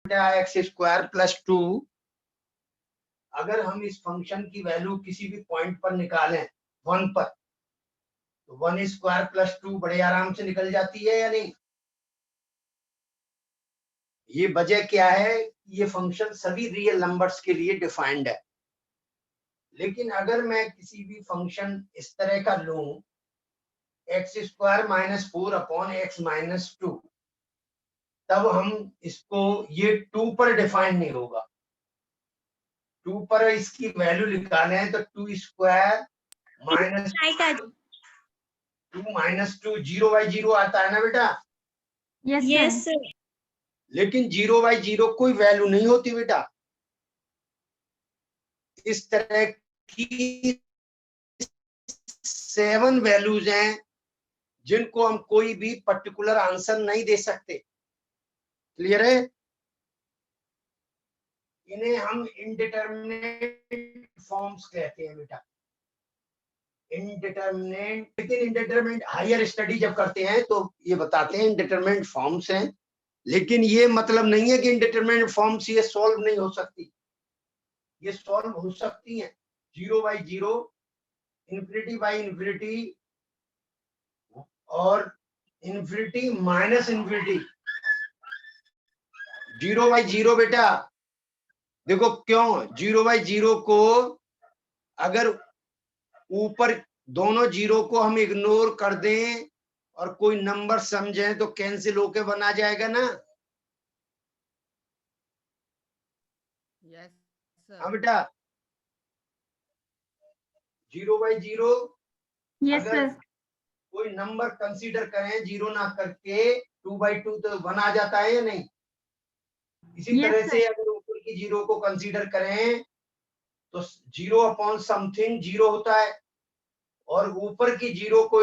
X square plus 2, अगर हम इस फंक्शन की वैल्यू किसी भी पॉइंट पर निकालें 1 पर, तो 1 स्क्वायर प्लस 2 बड़े आराम से निकल जाती है या नहीं। ये वजह क्या है, ये फंक्शन सभी रियल नंबर्स के लिए डिफाइंड है। लेकिन अगर मैं किसी भी फंक्शन इस तरह का लूं, x square minus 4 upon x minus 2, तब हम इसको, ये 2 पर डिफाइन नहीं होगा। 2 पर इसकी वैल्यू निकाले हैं तो 2 स्क्वायर माइनस 2 माइनस 2 0/0 आता है ना बेटा। Yes sir. लेकिन 0/0 कोई वैल्यू नहीं होती बेटा। इस तरह की 7 वैल्यूज हैं जिनको हम कोई भी पर्टिकुलर आंसर नहीं दे सकते। क्लियर है। इन्हें हम इनडिटरमिनेट फॉर्म्स कहते हैं बेटा, इनडिटरमिनेट। लेकिन इनडिटरमिनेट हायर स्टडी जब करते हैं तो ये बताते हैं इनडिटरमिनेट फॉर्म्स हैं, लेकिन ये मतलब नहीं है कि इनडिटरमिनेट फॉर्म्स ये सॉल्व नहीं हो सकती, ये सॉल्व हो सकती हैं। 0/0, इन्फिनिटी बाई इन्फिनिटी और इन्फिनिटी माइनस इन्फिनिटी। 0/0 बेटा देखो क्यों, 0/0 को अगर ऊपर दोनों जीरो को हम इग्नोर कर दें और कोई नंबर समझें तो कैंसिल होके बना जाएगा ना। Yes sir. हाँ बेटा, 0/0 यस अगर सर। कोई नंबर कंसीडर करें जीरो ना करके, 2/2 तो बना जाता है या नहीं। इसी Yes, तरह sir. से अगर ऊपर की जीरो को कंसीडर करें तो 0 अपॉन समथिंग 0 होता है, और ऊपर की जीरो को,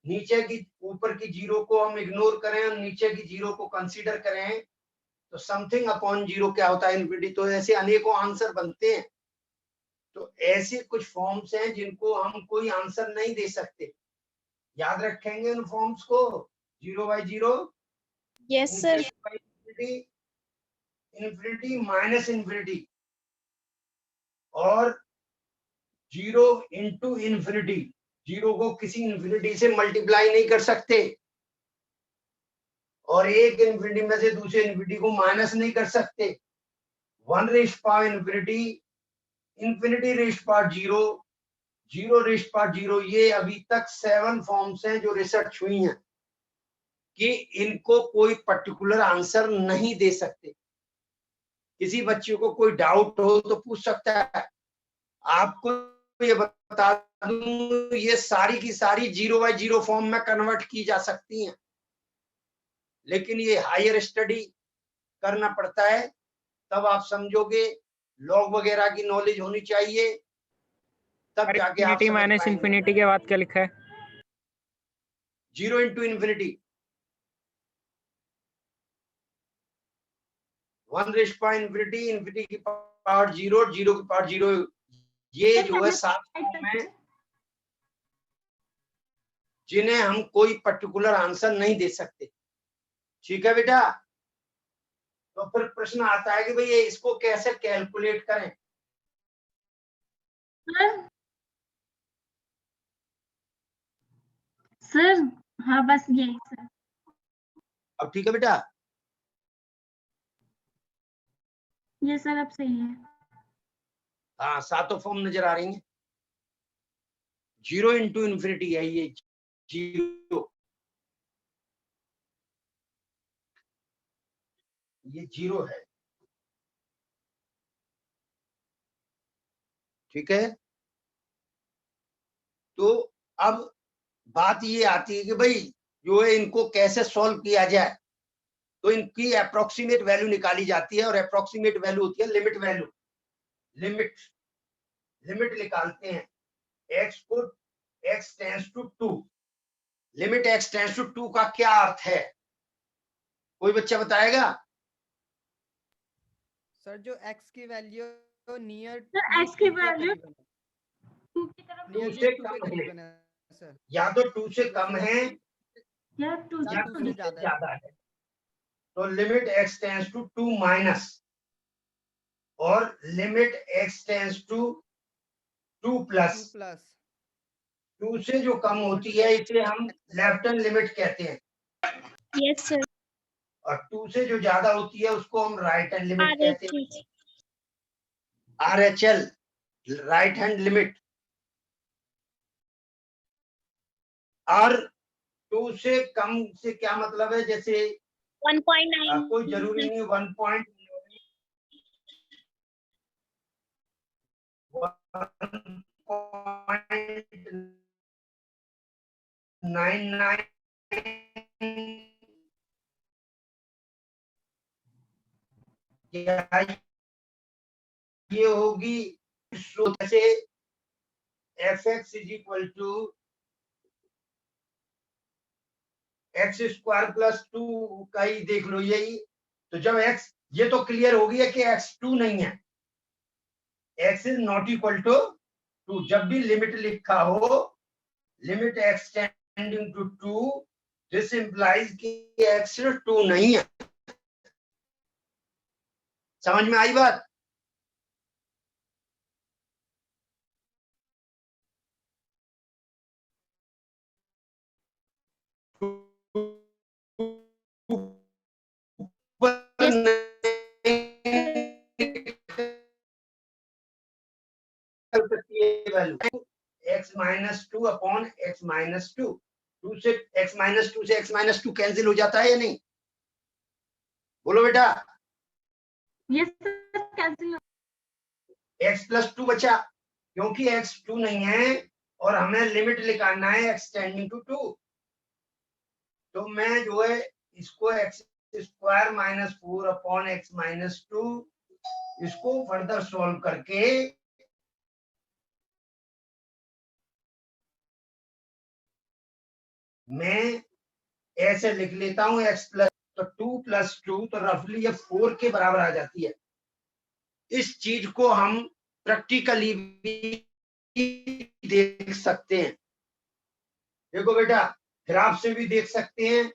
नीचे की ऊपर की जीरो को हम इग्नोर करें और नीचे की जीरो को कंसीडर करें तो समथिंग अपॉन 0 क्या होता है, इन्फिनिटी। तो ऐसे अनेकों आंसर बनते हैं। तो ऐसे कुछ फॉर्म्स हैं जिनको हम कोई आंसर नहीं दे सकते। याद रखेंगे उन फॉर्म्स को, 0/0, yes sir. Infinity, infinity minus infinity और 0 इंटू इन्फिनिटी। जीरो को किसी इन्फिनिटी से मल्टीप्लाई नहीं कर सकते, और एक इन्फिनिटी में से दूसरे इन्फिनिटी को माइनस नहीं कर सकते। 1 rays power infinity, infinity rays power 0, 0 rays power 0। ये अभी तक 7 फॉर्म्स हैं जो रिसर्च हुई हैं कि इनको कोई पर्टिकुलर आंसर नहीं दे सकते। किसी बच्चे को कोई डाउट हो तो पूछ सकता है। आपको ये बता दूं, ये सारी की सारी 0/0 फॉर्म में कन्वर्ट की जा सकती हैं, लेकिन ये हायर स्टडी करना पड़ता है, तब आप समझोगे। लॉग वगैरह की नॉलेज होनी चाहिए, तब जाके आप इन्फिनिटी समझ माइनस पाएंगे। इन्फिनिटी के बाद क्या लिखा है? 0 into infinity, 1 rays power infinity, infinity की पावर 0, 0 की पावर 0। ये जो है 7 फॉर्म है जिन्हें हम कोई पर्टिकुलर आंसर नहीं दे सकते। ठीक है बेटा। तो फिर प्रश्न आता है कि भाई ये इसको कैसे कैलकुलेट करें। सर हाँ बस यही सर। अब ठीक है बेटा। ये सर अब सही है। हाँ, 7 फॉर्म नजर आ रही हैं। 0 इंटू इन्फिनिटी है ये 0, ये 0 है। ठीक है। तो अब बात ये आती है कि भाई जो है इनको कैसे सॉल्व किया जाए। तो इनकी अप्रोक्सीमेट वैल्यू निकाली जाती है, और अप्रोक्सीमेट वैल्यू होती है लिमिट वैल्यू। लिमिट लिमिट निकालते हैं x को, x tends to 2। Limit x tends to 2 का क्या अर्थ है, कोई बच्चा बताएगा? सर जो x की वैल्यू नियर सर x की वैल्यू 2 की तरफ 2 नियरली से 2 कम के है, करीबन है सर। या तो 2 से 2 कम से है या 2 या या 2 2 से से ज्यादा है। ज्यादा है। तो limit x tends to 2 minus और limit x tends to 2 2 plus. Plus 2 से जो कम होती है इसे हम लेफ्ट हैंड लिमिट कहते हैं, यस सर। और 2 से जो ज्यादा होती है उसको हम राइट हैंड लिमिट कहते हैं, RHL, राइट हैंड लिमिट। और 2 से कम से क्या मतलब है, जैसे 1.9 कोई जरूरी नहीं 1.99 ये होगी। जैसे fx is equal to X square plus 2 का ही देख लो यही। तो जब x, ये तो क्लियर हो गया कि x 2 नहीं है, x is not equal to 2। जब भी लिमिट लिखा हो, limit x tending to 2, this implies कि x 2 नहीं है। समझ में आई बात? x minus 2 upon x minus 2, 2 से x माइनस 2 से x माइनस 2 कैंसिल हो जाता है या नहीं? बोलो बेटा। Yes sir, cancel. x plus 2 बचा, क्योंकि x 2 नहीं है और हमें लिमिट निकालना है x टेंडिंग टू 2। तो मैं जो है इसको x square minus 4 upon x minus 2, इसको फर्दर सॉल्व करके मैं ऐसे लिख लेता हूं x प्लस, तो 2 प्लस 2 तो रफली ये 4 के बराबर आ जाती है। इस चीज को हम प्रैक्टिकली भी देख सकते हैं। देखो बेटा, ग्राफ से भी देख सकते हैं।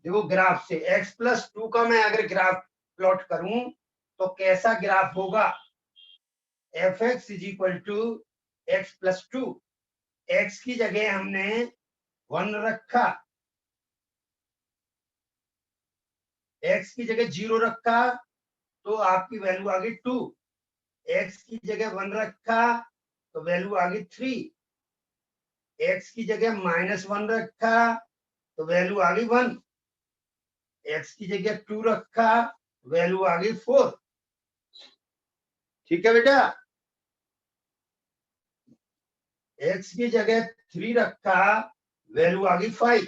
देखो ग्राफ से x प्लस 2 का मैं अगर ग्राफ प्लॉट करूं तो कैसा ग्राफ होगा? fx is equal to X plus 2, x की जगह हमने 1 रखा, x की जगह 0 रखा तो आपकी वैल्यू आ गई 2, x की जगह 1 रखा तो वैल्यू आ गई 3, x की जगह माइनस 1 रखा तो वैल्यू आ गई 1, x की जगह 2 रखा वैल्यू आ गई 4। ठीक है बेटा, x की जगह 3 रखा वैल्यू आ गई 5।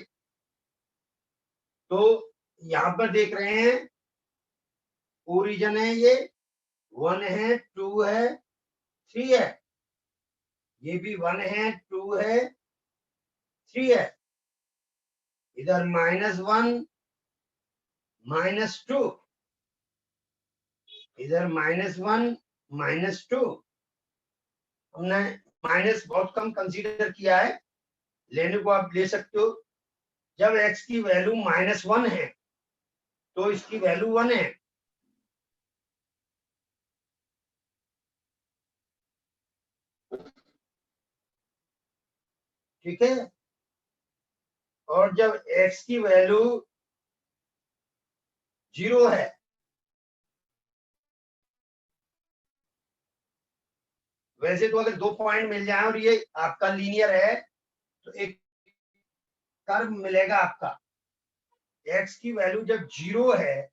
तो यहां पर देख रहे हैं ओरिजिन है, ये 1 है, 2 है, 3 है, ये भी 1 है, 2 है, 3 है, इधर -1 -2, इधर -1 -2। हमने माइनस बहुत कम कंसीडर किया है, लेने को आप ले सकते हो। जब x की वैल्यू -1 है तो इसकी वैल्यू 1 है। ठीक है, और जब x की वैल्यू 0 है, वैसे तो अगर 2 पॉइंट मिल जाए और ये आपका लीनियर है तो एक कर्व मिलेगा आपका। x की वैल्यू जब 0 है,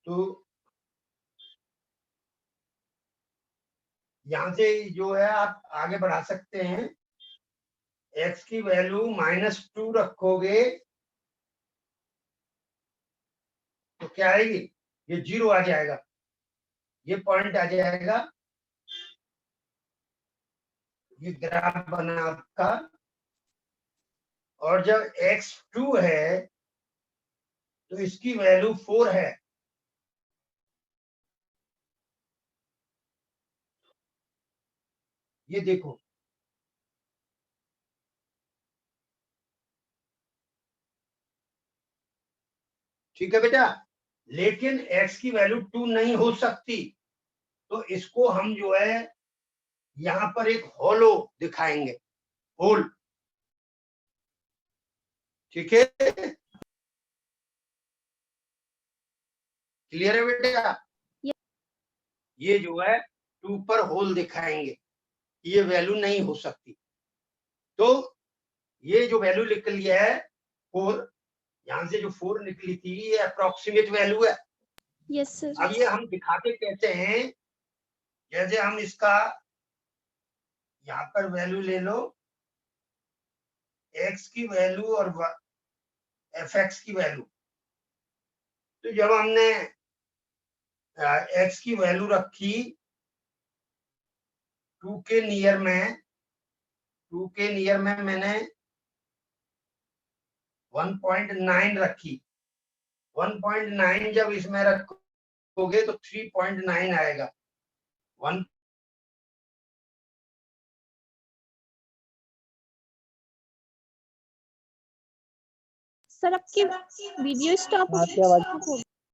तो यहां से जो है आप आगे बढ़ा सकते हैं। x की वैल्यू -2 रखोगे तो क्या आएगी? ये 0 आ जाएगा, ये पॉइंट आ जाएगा, ये ग्राफ बना आपका। और जब x 2 है तो इसकी वैल्यू 4 है। ये देखो, ठीक है बेटा, लेकिन x की वैल्यू 2 नहीं हो सकती, तो इसको हम जो है यहां पर एक होलो दिखाएंगे, होल। ठीक है, क्लियर है बेटा? ये जो है 2 पर होल दिखाएंगे, ये वैल्यू नहीं हो सकती। तो ये जो वैल्यू निकली है 4, यहां से जो 4 निकली थी, ये अप्रोक्सीमेट वैल्यू है। Yes, sir. अब ये हम दिखाते कैसे हैं, जैसे हम इसका यहाँ पर वैल्यू ले लो, x की वैल्यू और fx की वैल्यू। तो जब हमने x की वैल्यू रखी 2 के नियर में, 2 के नियर में मैंने 1.9 रखी। 1.9 जब इसमें रखोगे तो 3.9 आएगा। 1 सर आपकी वीडियो स्टॉप हो आपकी आवाज